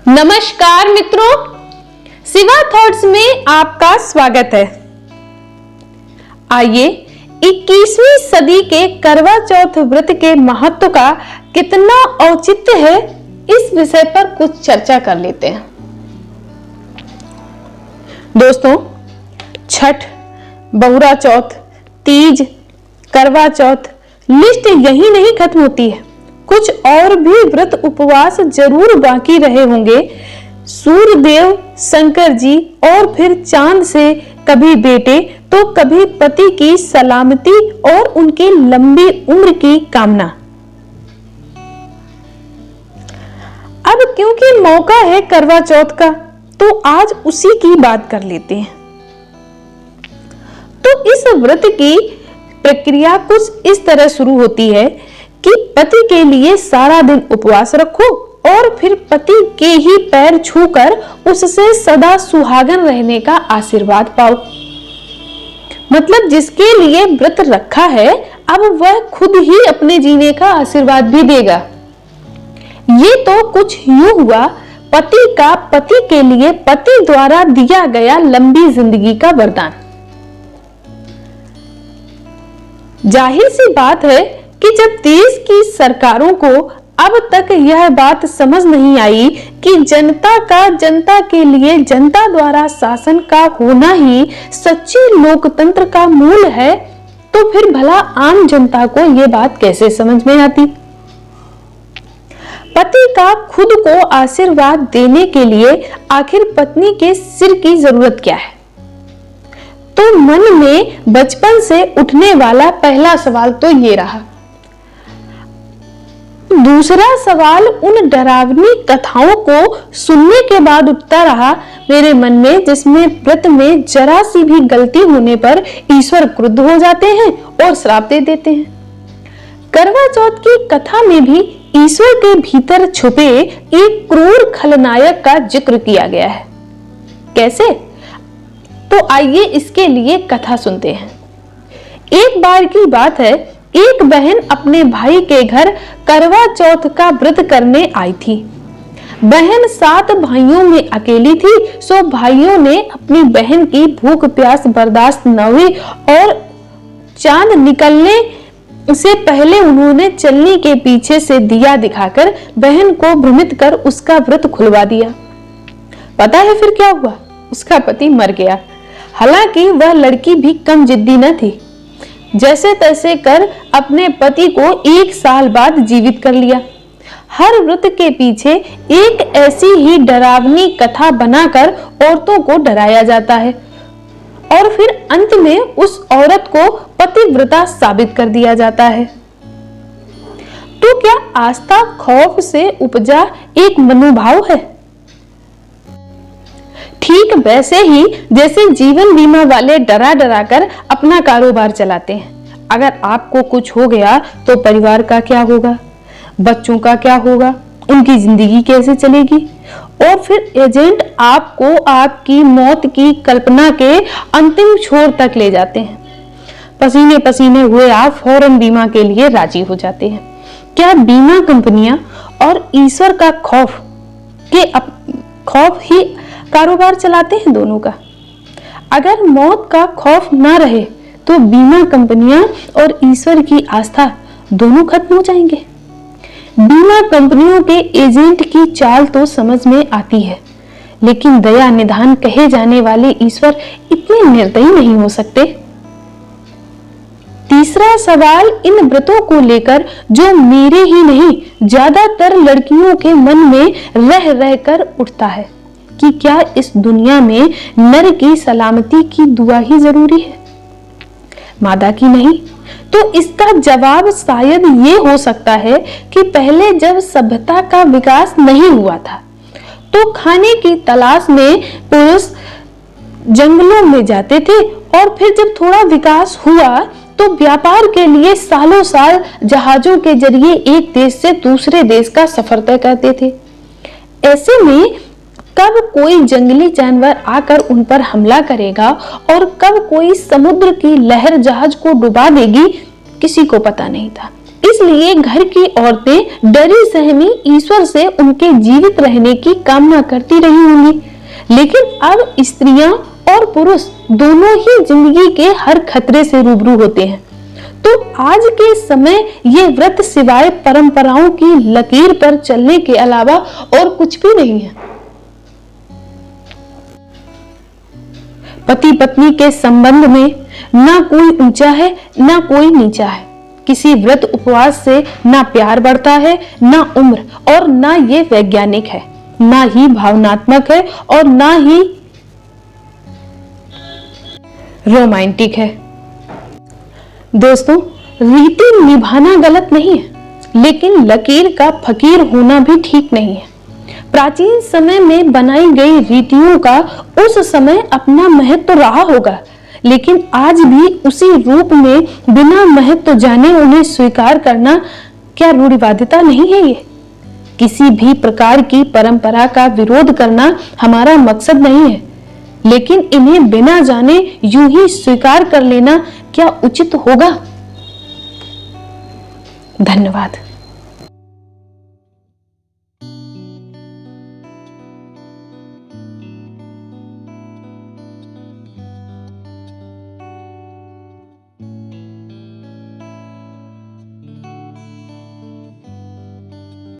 नमस्कार मित्रों, शिवा थॉट्स में आपका स्वागत है। आइए 21वीं सदी के करवा चौथ व्रत के महत्व का कितना औचित्य है, इस विषय पर कुछ चर्चा कर लेते हैं। दोस्तों, छठ, बहुरा चौथ, तीज, करवा चौथ, लिस्ट यही नहीं खत्म होती है। कुछ और भी व्रत उपवास जरूर बाकी रहे होंगे। सूर्यदेव, शंकर जी और फिर चांद से कभी बेटे तो कभी पति की सलामती और उनकी लंबी उम्र की कामना। अब क्योंकि मौका है करवा चौथ का, तो आज उसी की बात कर लेते हैं। तो इस व्रत की प्रक्रिया कुछ इस तरह शुरू होती है कि पति के लिए सारा दिन उपवास रखो और फिर पति के ही पैर छूकर उससे सदा सुहागन रहने का आशीर्वाद पाओ। मतलब जिसके लिए व्रत रखा है, अब वह खुद ही अपने जीने का आशीर्वाद भी देगा। ये तो कुछ यूं हुआ पति का पति के लिए पति द्वारा दिया गया लंबी जिंदगी का वरदान। जाहिर सी बात है कि जब देश की सरकारों को अब तक यह बात समझ नहीं आई कि जनता का जनता के लिए जनता द्वारा शासन का होना ही सच्चे लोकतंत्र का मूल है, तो फिर भला आम जनता को यह बात कैसे समझ में आती। पति का खुद को आशीर्वाद देने के लिए आखिर पत्नी के सिर की जरूरत क्या है? तो मन में बचपन से उठने वाला पहला सवाल तो ये रहा। दूसरा सवाल उन डरावनी कथाओं को सुनने के बाद उठता रहा मेरे मन में, जिसमें व्रत में जरा सी भी गलती होने पर ईश्वर क्रुद्ध हो जाते हैं और श्राप दे देते हैं। करवा चौथ की कथा में भी ईश्वर के भीतर छुपे एक क्रूर खलनायक का जिक्र किया गया है। कैसे? तो आइए इसके लिए कथा सुनते हैं। एक बार की बात है, एक बहन अपने भाई के घर करवा चौथ का व्रत करने आई थी। बहन 7 भाइयों में अकेली थी, सो भाइयों ने अपनी बहन की भूख प्यास बर्दाश्त न हुई और चांद निकलने से पहले उन्होंने चलनी के पीछे से दिया दिखाकर बहन को भ्रमित कर उसका व्रत खुलवा दिया। पता है फिर क्या हुआ? उसका पति मर गया। हालांकि वह लड़की भी कम जिद्दी न थी। जैसे तैसे कर अपने पति को 1 साल बाद जीवित कर लिया। हर व्रत के पीछे एक ऐसी ही डरावनी कथा बनाकर औरतों को डराया जाता है और फिर अंत में उस औरत को पतिव्रता साबित कर दिया जाता है। तो क्या आस्था खौफ से उपजा एक मनोभाव है? ठीक वैसे ही जैसे जीवन बीमा वाले डरा डरा कर अपना कारोबार चलाते हैं। अगर आपको कुछ हो गया तो परिवार का क्या होगा, बच्चों का क्या होगा, उनकी जिंदगी कैसे चलेगी? और फिर एजेंट आपको आपकी मौत की कल्पना के अंतिम छोर तक ले जाते हैं। पसीने पसीने हुए आप फौरन बीमा के लिए राजी हो जाते हैं। क्या बीमा कंपनियां और ईश्वर का खौफ ही कारोबार चलाते हैं दोनों का? अगर मौत का खौफ ना रहे तो बीमा कंपनियां और ईश्वर की आस्था दोनों खत्म हो जाएंगे। बीमा कंपनियों के एजेंट की चाल तो समझ में आती है, लेकिन दया निधान कहे जाने वाले ईश्वर इतने निर्दयी नहीं हो सकते। तीसरा सवाल इन व्रतों को लेकर जो मेरे ही नहीं ज्यादातर लड़कियों के मन में रह रहकर उठता है कि क्या इस दुनिया में नर की सलामती की दुआ ही जरूरी है, मादा की नहीं? तो इसका जवाब शायद ये हो सकता है कि पहले जब सभ्यता का विकास नहीं हुआ था तो खाने की तलाश में पुरुष जंगलों में जाते थे और फिर जब थोड़ा विकास हुआ तो व्यापार के लिए सालों साल जहाजों के जरिए एक देश से दूसरे देश का सफर तय करते थे। ऐसे में कब कोई जंगली जानवर आकर उन पर हमला करेगा और कब कोई समुद्र की लहर जहाज को डुबा देगी, किसी को पता नहीं था। इसलिए घर की औरतें डरी सहमी ईश्वर से उनके जीवित रहने की कामना करती रही होंगी। लेकिन अब स्त्रियां और पुरुष दोनों ही जिंदगी के हर खतरे से रूबरू होते हैं। तो आज के समय ये व्रत सिवाय परंपराओं की लकीर पर चलने के अलावा और कुछ भी नहीं है। पति पत्नी के संबंध में ना कोई ऊंचा है ना कोई नीचा है। किसी व्रत उपवास से ना प्यार बढ़ता है, ना उम्र, और ना ये वैज्ञानिक है, ना ही भावनात्मक है, और ना ही रोमांटिक है। दोस्तों, रीति निभाना गलत नहीं है, लेकिन लकीर का फकीर होना भी ठीक नहीं है। प्राचीन समय में बनाई गई रीतियों का उस समय अपना महत्व रहा होगा, लेकिन आज भी उसी रूप में बिना महत्व जाने उन्हें स्वीकार करना क्या रूढ़िवादिता नहीं है? ये किसी भी प्रकार की परंपरा का विरोध करना हमारा मकसद नहीं है, लेकिन इन्हें बिना जाने यूं ही स्वीकार कर लेना क्या उचित होगा? धन्यवाद।